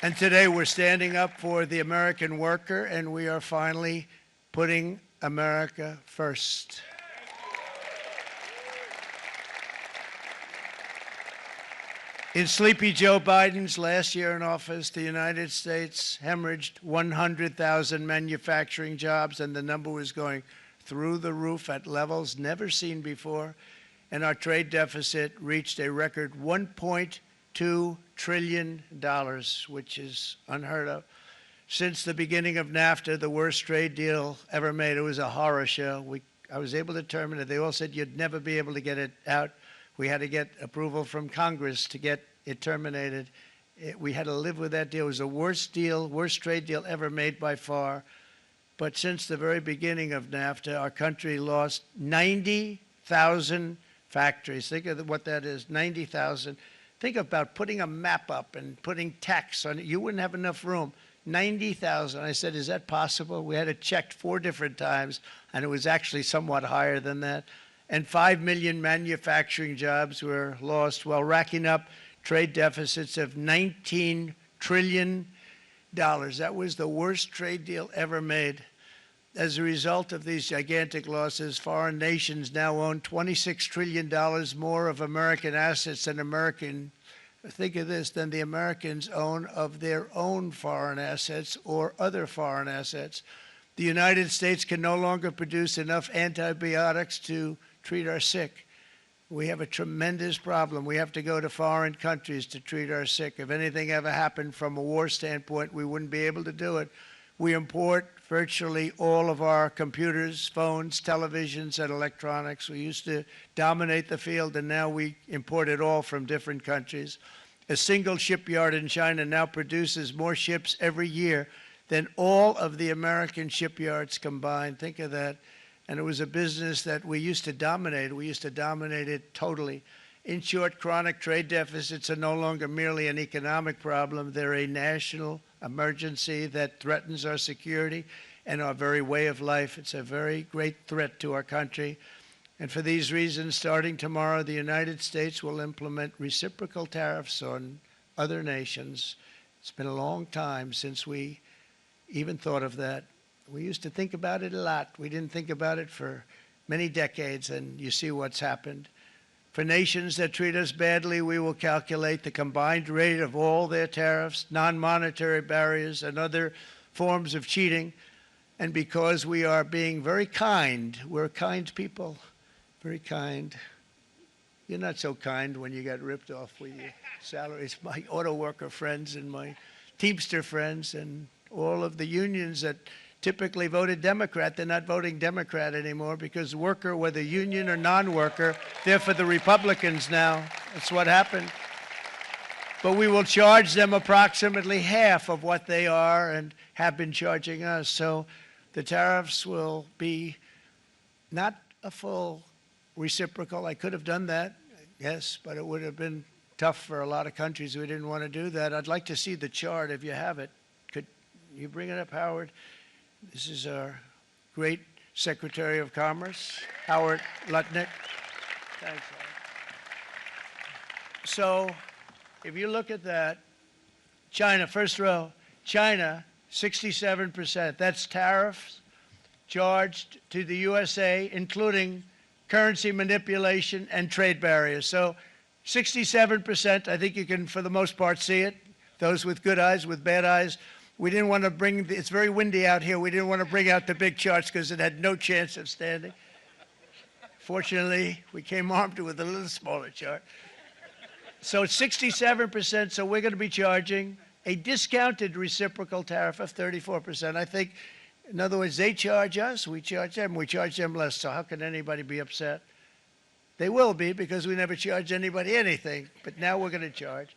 And today we're standing up for the American worker, and we are finally putting America first. In Sleepy Joe Biden's last year in office, the United States hemorrhaged 100,000 manufacturing jobs, and the number was going through the roof at levels never seen before. And our trade deficit reached a record $1.2 trillion, which is unheard of. Since the beginning of NAFTA, the worst trade deal ever made, it was a horror show. I was able to terminate it. They all said you'd never be able to get it out. We had to get approval from Congress to get it terminated. We had to live with that deal. It was the worst trade deal ever made by far. But since the very beginning of NAFTA, our country lost 90,000 factories. Think of what that is, 90,000. Think about putting a map up and putting tax on it. You wouldn't have enough room. 90,000. I said, is that possible? We had it checked 4 different times, and it was actually somewhat higher than that. And 5 million manufacturing jobs were lost while racking up trade deficits of $19 trillion. That was the worst trade deal ever made. As a result of these gigantic losses, foreign nations now own $26 trillion more of American assets than think of this, than the Americans own of their own foreign assets or other foreign assets. The United States can no longer produce enough antibiotics to treat our sick. We have a tremendous problem. We have to go to foreign countries to treat our sick. If anything ever happened from a war standpoint, we wouldn't be able to do it. We import virtually all of our computers, phones, televisions, and electronics. We used to dominate the field, and now we import it all from different countries. A single shipyard in China now produces more ships every year than all of the American shipyards combined. Think of that. And it was a business that we used to dominate. We used to dominate it totally. In short, chronic trade deficits are no longer merely an economic problem. They're a national emergency that threatens our security and our very way of life. It's a very great threat to our country. And for these reasons, starting tomorrow, the United States will implement reciprocal tariffs on other nations. It's been a long time since we even thought of that. We used to think about it a lot. We didn't think about it for many decades, and you see what's happened. For nations that treat us badly, we will calculate the combined rate of all their tariffs, non-monetary barriers, and other forms of cheating. And because we are being very kind, we're kind people, very kind. You're not so kind when you got ripped off with your salaries. My auto worker friends and my Teamster friends and all of the unions that typically voted Democrat, they're not voting Democrat anymore because worker, whether union or non-worker, they're for the Republicans now. That's what happened. But we will charge them approximately half of what they are and have been charging us. So the tariffs will be not a full reciprocal. I could have done that, yes, but it would have been tough for a lot of countries who didn't want to do that. I'd like to see the chart if you have it. Could you bring it up, Howard? This is our great Secretary of Commerce, Howard Lutnick. Thanks, Howard. So if you look at that, China, first row, China, 67%. That's tariffs charged to the USA, including currency manipulation and trade barriers. So 67%, I think you can, for the most part, see it. Those with good eyes, with bad eyes. We didn't want to bring, it's very windy out here. We didn't want to bring out the big charts because it had no chance of standing. Fortunately, we came armed with a little smaller chart. So it's 67%, so we're going to be charging a discounted reciprocal tariff of 34%. I think, in other words, they charge us, we charge them less. So how can anybody be upset? They will be because we never charge anybody anything, but now we're going to charge.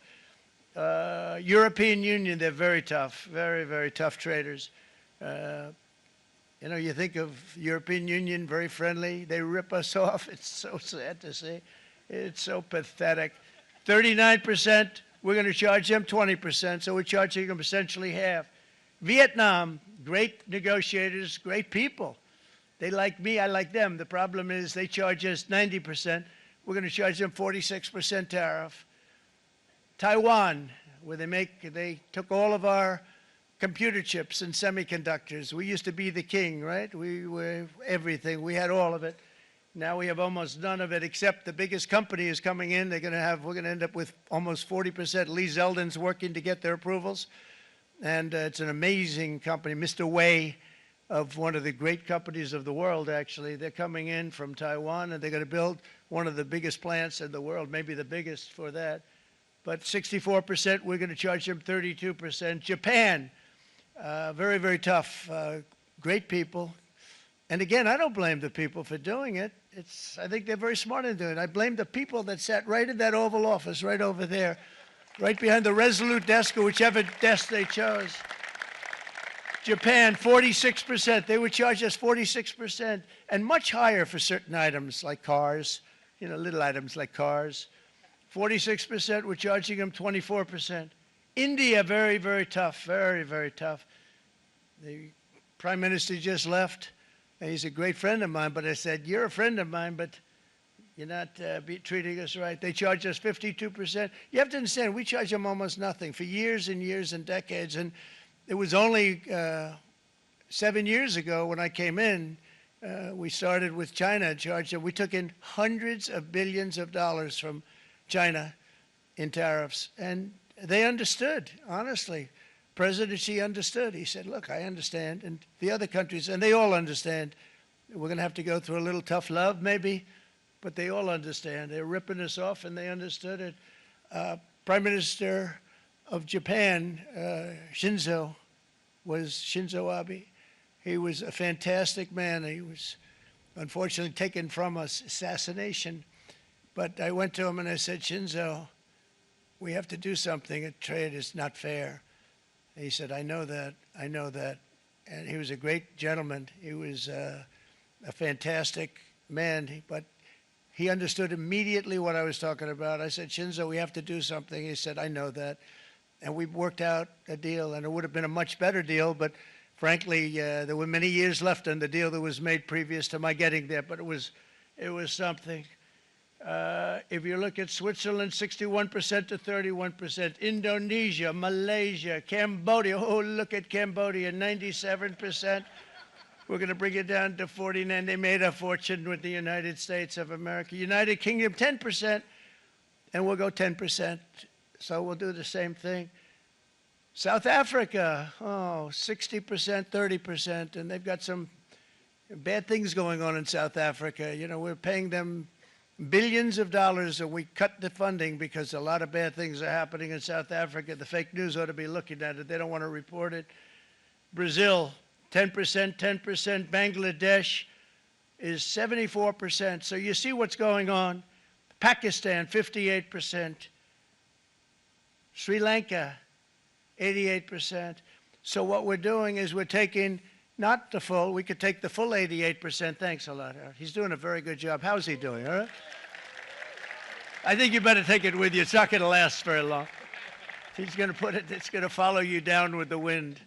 European Union, they're very tough, very, very tough traders. You know, you think of European Union, very friendly. They rip us off. It's so sad to see. It's so pathetic. 39%, we're going to charge them 20%, so we're charging them essentially half. Vietnam, great negotiators, great people. They like me, I like them. The problem is they charge us 90%. We're going to charge them 46% tariff. Taiwan, where they took all of our computer chips and semiconductors. We used to be the king, right? We were everything. We had all of it. Now we have almost none of it, except the biggest company is coming in. We're going to end up with almost 40%. Lee Zeldin's working to get their approvals. And it's an amazing company. Mr. Wei, of one of the great companies of the world, actually. They're coming in from Taiwan, and they're going to build one of the biggest plants in the world, maybe the biggest for that. But 64%, we're going to charge them 32%. Japan, very, very tough. Great people. And again, I don't blame the people for doing it. I think they're very smart in doing it. I blame the people that sat right in that Oval Office, right over there, right behind the Resolute desk or whichever desk they chose. Japan, 46%. They would charge us 46%, and much higher for certain items like cars, little items like cars. 46%, we're charging them 24%. India, very, very tough, very, very tough. The Prime Minister just left. And he's a great friend of mine, but I said, you're a friend of mine, but you're not treating us right. They charge us 52%. You have to understand, we charge them almost nothing for years and years and decades. And it was only 7 years ago when I came in, we started with China and charged them. We took in hundreds of billions of dollars from China in tariffs. And they understood, honestly. President Xi understood. He said, look, I understand. And the other countries, and they all understand. We're going to have to go through a little tough love, maybe, but they all understand. They're ripping us off, and they understood it. Prime Minister of Japan, Shinzo Abe. He was a fantastic man. He was unfortunately taken from us, assassination. But I went to him and I said, Shinzo, we have to do something. A trade is not fair. He said, I know that, I know that. And he was a great gentleman. He was a fantastic man, but he understood immediately what I was talking about. I said, Shinzo, we have to do something. He said, I know that. And we worked out a deal, and it would have been a much better deal, but frankly, there were many years left on the deal that was made previous to my getting there, but it was something. If you look at Switzerland, 61% to 31%. Indonesia, Malaysia, Cambodia. Oh, look at Cambodia, 97%. We're going to bring it down to 49. They made a fortune with the United States of America. United Kingdom, 10%, and we'll go 10%. So we'll do the same thing. South Africa, 60%, 30%, and they've got some bad things going on in South Africa. We're paying them billions of dollars, and we cut the funding because a lot of bad things are happening in South Africa. The fake news ought to be looking at it. They don't want to report it. Brazil, 10%, 10%. Bangladesh is 74%. So you see what's going on. Pakistan, 58%. Sri Lanka, 88%. So what we're doing is we're taking not the full, we could take the full 88%. Thanks a lot, Harold. He's doing a very good job. How's he doing, all right? I think you better take it with you. It's not going to last very long. He's going to it's going to follow you down with the wind.